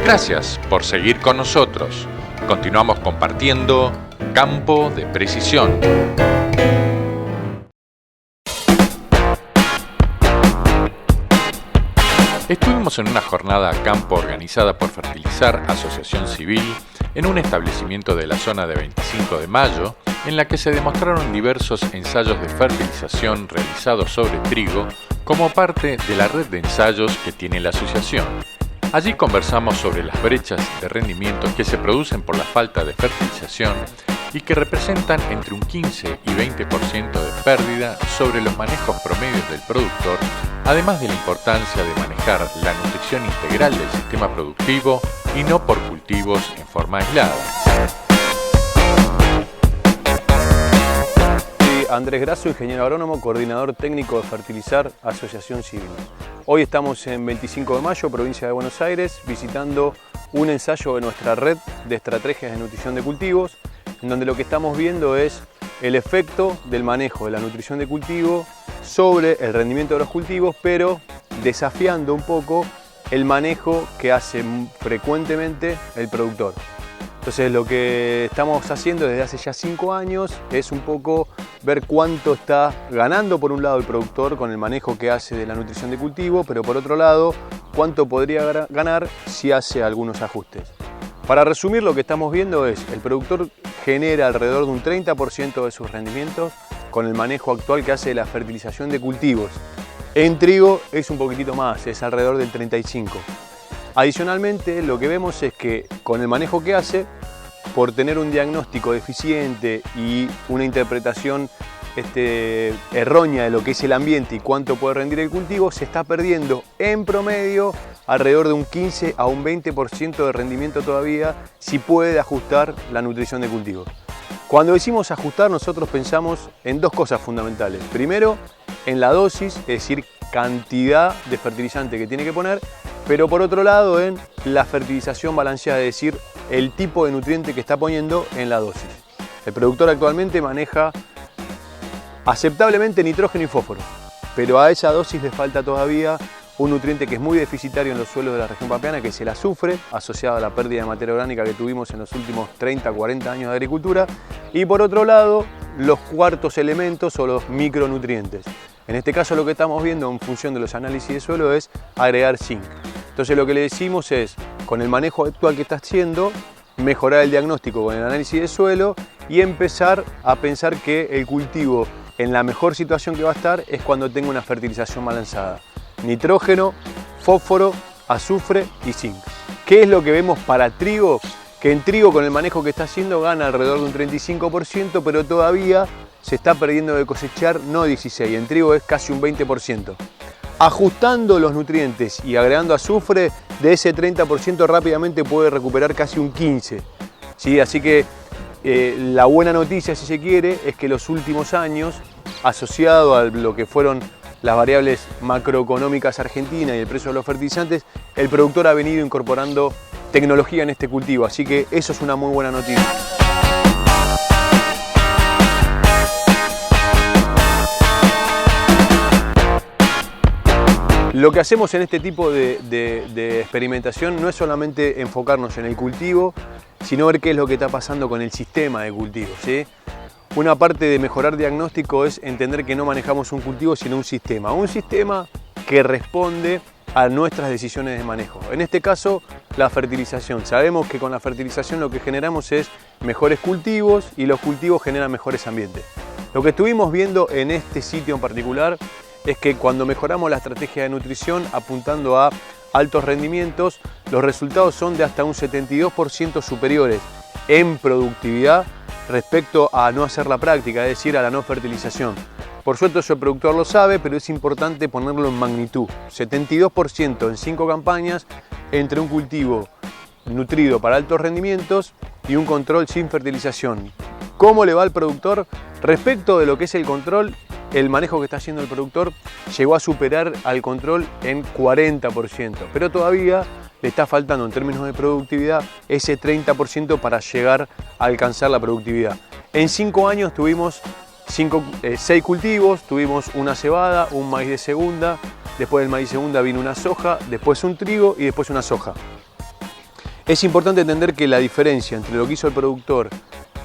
Gracias por seguir con nosotros. Continuamos compartiendo Campo de Precisión. Estuvimos en una jornada a campo organizada por Fertilizar Asociación Civil en un establecimiento de la zona de 25 de Mayo, en la que se demostraron diversos ensayos de fertilización realizados sobre trigo como parte de la red de ensayos que tiene la asociación. Allí conversamos sobre las brechas de rendimiento que se producen por la falta de fertilización y que representan entre un 15 y 20% de pérdida sobre los manejos promedios del productor, además de la importancia de manejar la nutrición integral del sistema productivo y no por cultivos en forma aislada. Soy Andrés Grasso, ingeniero agrónomo, coordinador técnico de Fertilizar Asociación Civil. Hoy estamos en 25 de Mayo, provincia de Buenos Aires, visitando un ensayo de nuestra red de estrategias de nutrición de cultivos, en donde lo que estamos viendo es el efecto del manejo de la nutrición de cultivo sobre el rendimiento de los cultivos, pero desafiando un poco el manejo que hace frecuentemente el productor. Entonces lo que estamos haciendo desde hace ya 5 años es un poco ver cuánto está ganando por un lado el productor con el manejo que hace de la nutrición de cultivo, pero por otro lado cuánto podría ganar si hace algunos ajustes. Para resumir, lo que estamos viendo es el productor genera alrededor de un 30% de sus rendimientos con el manejo actual que hace de la fertilización de cultivos. En trigo es un poquitito más, es alrededor del 35%. Adicionalmente, lo que vemos es que con el manejo que hace, por tener un diagnóstico deficiente y una interpretación errónea de lo que es el ambiente y cuánto puede rendir el cultivo, se está perdiendo en promedio alrededor de un 15 a un 20% de rendimiento todavía si puede ajustar la nutrición de cultivo. Cuando decimos ajustar, nosotros pensamos en dos cosas fundamentales. Primero, en la dosis, es decir, cantidad de fertilizante que tiene que poner, pero por otro lado en la fertilización balanceada, es decir, el tipo de nutriente que está poniendo en la dosis. El productor actualmente maneja aceptablemente nitrógeno y fósforo, pero a esa dosis le falta todavía un nutriente que es muy deficitario en los suelos de la región pampeana, que es el azufre, asociado a la pérdida de materia orgánica que tuvimos en los últimos 30-40 años de agricultura, y por otro lado los cuartos elementos o los micronutrientes. En este caso lo que estamos viendo en función de los análisis de suelo es agregar zinc. Entonces lo que le decimos es, con el manejo actual que está haciendo, mejorar el diagnóstico con el análisis de suelo y empezar a pensar que el cultivo en la mejor situación que va a estar es cuando tenga una fertilización balanceada. Nitrógeno, fósforo, azufre y zinc. ¿Qué es lo que vemos para trigo? Que en trigo con el manejo que está haciendo gana alrededor de un 35%, pero todavía se está perdiendo de cosechar no 16%, en trigo es casi un 20%. Ajustando los nutrientes y agregando azufre, de ese 30% rápidamente puede recuperar casi un 15%. ¿Sí? Así que la buena noticia, si se quiere, es que los últimos años, asociado a lo que fueron las variables macroeconómicas argentinas y el precio de los fertilizantes, el productor ha venido incorporando tecnología en este cultivo, así que eso es una muy buena noticia. Lo que hacemos en este tipo de experimentación no es solamente enfocarnos en el cultivo, sino ver qué es lo que está pasando con el sistema de cultivo, ¿sí? Una parte de mejorar diagnóstico es entender que no manejamos un cultivo, sino un sistema que responde a nuestras decisiones de manejo. En este caso, la fertilización. Sabemos que con la fertilización lo que generamos es mejores cultivos y los cultivos generan mejores ambientes. Lo que estuvimos viendo en este sitio en particular es que cuando mejoramos la estrategia de nutrición apuntando a altos rendimientos, los resultados son de hasta un 72% superiores en productividad respecto a no hacer la práctica, es decir, a la no fertilización. Por suerte eso el productor lo sabe, pero es importante ponerlo en magnitud. 72% en 5 campañas entre un cultivo nutrido para altos rendimientos y un control sin fertilización. ¿Cómo le va al productor? Respecto de lo que es el control, el manejo que está haciendo el productor llegó a superar al control en 40%, pero todavía le está faltando en términos de productividad ese 30% para llegar a alcanzar la productividad. En 5 años tuvimos 6 cultivos, tuvimos una cebada, un maíz de segunda, después del maíz de segunda vino una soja, después un trigo y después una soja. Es importante entender que la diferencia entre lo que hizo el productor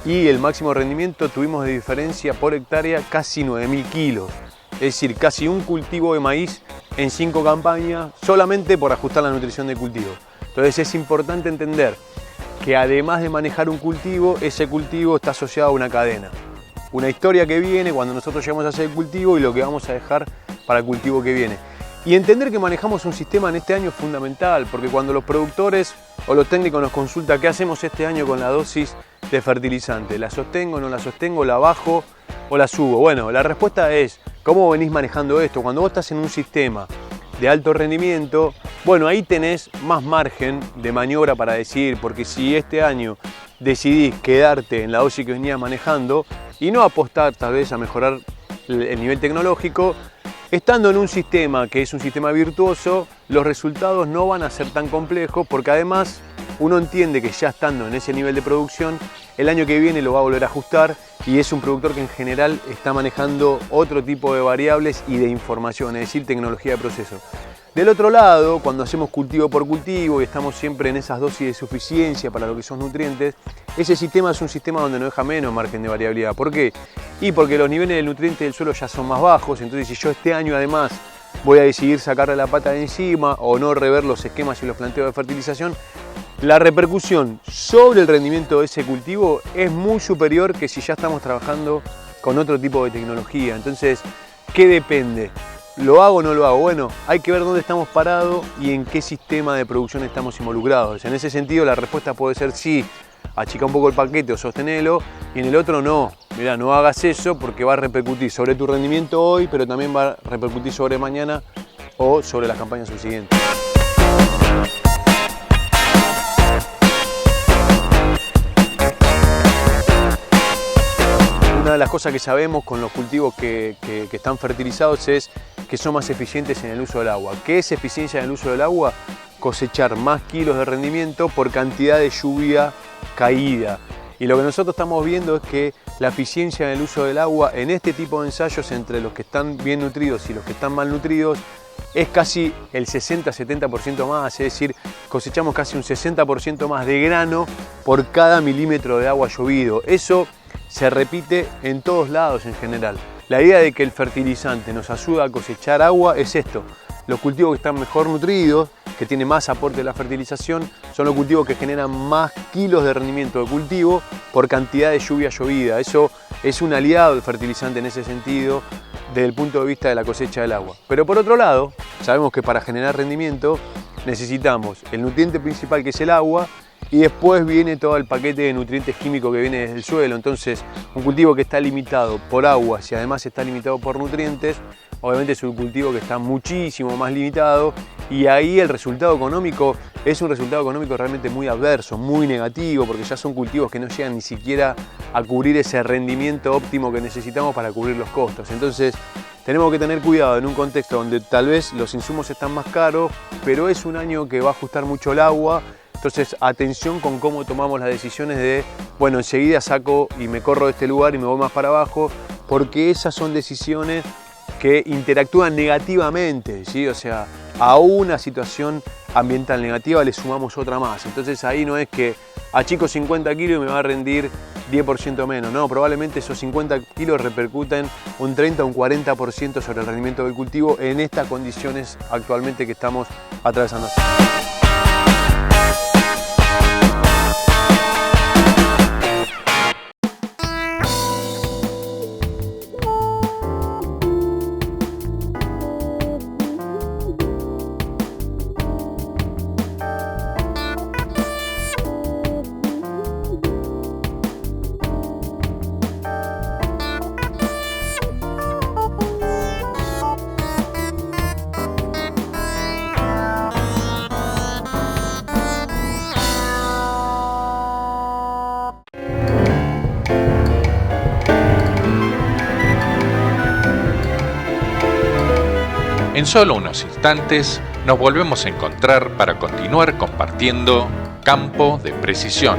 y el máximo rendimiento, tuvimos de diferencia por hectárea casi 9.000 kilos. Es decir, casi un cultivo de maíz en 5 campañas, solamente por ajustar la nutrición del cultivo. Entonces es importante entender que además de manejar un cultivo, ese cultivo está asociado a una cadena. Una historia que viene cuando nosotros llegamos a hacer el cultivo y lo que vamos a dejar para el cultivo que viene. Y entender que manejamos un sistema en este año es fundamental, porque cuando los productores o los técnicos nos consultan qué hacemos este año con la dosis de fertilizante, ¿la sostengo, no la sostengo, la bajo o la subo? Bueno, la respuesta es, ¿cómo venís manejando esto? Cuando vos estás en un sistema de alto rendimiento, bueno, ahí tenés más margen de maniobra para decidir, porque si este año decidís quedarte en la dosis que venías manejando y no apostar tal vez a mejorar el nivel tecnológico, estando en un sistema que es un sistema virtuoso, los resultados no van a ser tan complejos, porque además uno entiende que ya estando en ese nivel de producción, el año que viene lo va a volver a ajustar y es un productor que en general está manejando otro tipo de variables y de información, es decir, tecnología de proceso. Del otro lado, cuando hacemos cultivo por cultivo y estamos siempre en esas dosis de suficiencia para lo que son nutrientes, ese sistema es un sistema donde no deja menos margen de variabilidad. ¿Por qué? Y porque los niveles de nutrientes del suelo ya son más bajos, entonces si yo este año además voy a decidir sacarle la pata de encima o no rever los esquemas y los planteos de fertilización, la repercusión sobre el rendimiento de ese cultivo es muy superior que si ya estamos trabajando con otro tipo de tecnología. Entonces, ¿qué depende? ¿Lo hago o no lo hago? Bueno, hay que ver dónde estamos parados y en qué sistema de producción estamos involucrados. En ese sentido, la respuesta puede ser sí, achica un poco el paquete o sostenelo, y en el otro no. Mirá, no hagas eso porque va a repercutir sobre tu rendimiento hoy, pero también va a repercutir sobre mañana o sobre las campañas subsiguientes. Una de las cosas que sabemos con los cultivos que están fertilizados es que son más eficientes en el uso del agua. ¿Qué es eficiencia en el uso del agua? Cosechar más kilos de rendimiento por cantidad de lluvia caída. Y lo que nosotros estamos viendo es que la eficiencia en el uso del agua en este tipo de ensayos entre los que están bien nutridos y los que están mal nutridos es casi el 60-70% más, es decir, cosechamos casi un 60% más de grano por cada milímetro de agua llovido. Eso se repite en todos lados en general. La idea de que el fertilizante nos ayuda a cosechar agua es esto. Los cultivos que están mejor nutridos, que tienen más aporte de la fertilización, son los cultivos que generan más kilos de rendimiento de cultivo por cantidad de lluvia llovida. Eso es un aliado del fertilizante en ese sentido, desde el punto de vista de la cosecha del agua. Pero por otro lado, sabemos que para generar rendimiento necesitamos el nutriente principal, que es el agua, y después viene todo el paquete de nutrientes químicos que viene desde el suelo. Entonces, un cultivo que está limitado por agua y además está limitado por nutrientes, obviamente es un cultivo que está muchísimo más limitado, y ahí el resultado económico es un resultado económico realmente muy adverso, muy negativo, porque ya son cultivos que no llegan ni siquiera a cubrir ese rendimiento óptimo que necesitamos para cubrir los costos. Entonces, tenemos que tener cuidado en un contexto donde tal vez los insumos están más caros, pero es un año que va a ajustar mucho el agua. Entonces, atención con cómo tomamos las decisiones de, bueno, enseguida saco y me corro de este lugar y me voy más para abajo, porque esas son decisiones que interactúan negativamente, ¿sí? O sea, a una situación ambiental negativa le sumamos otra más. Entonces ahí no es que achico 50 kilos y me va a rendir 10% menos. No, probablemente esos 50 kilos repercuten un 30 o un 40% sobre el rendimiento del cultivo en estas condiciones actualmente que estamos atravesando. En solo unos instantes nos volvemos a encontrar para continuar compartiendo Campo de Precisión.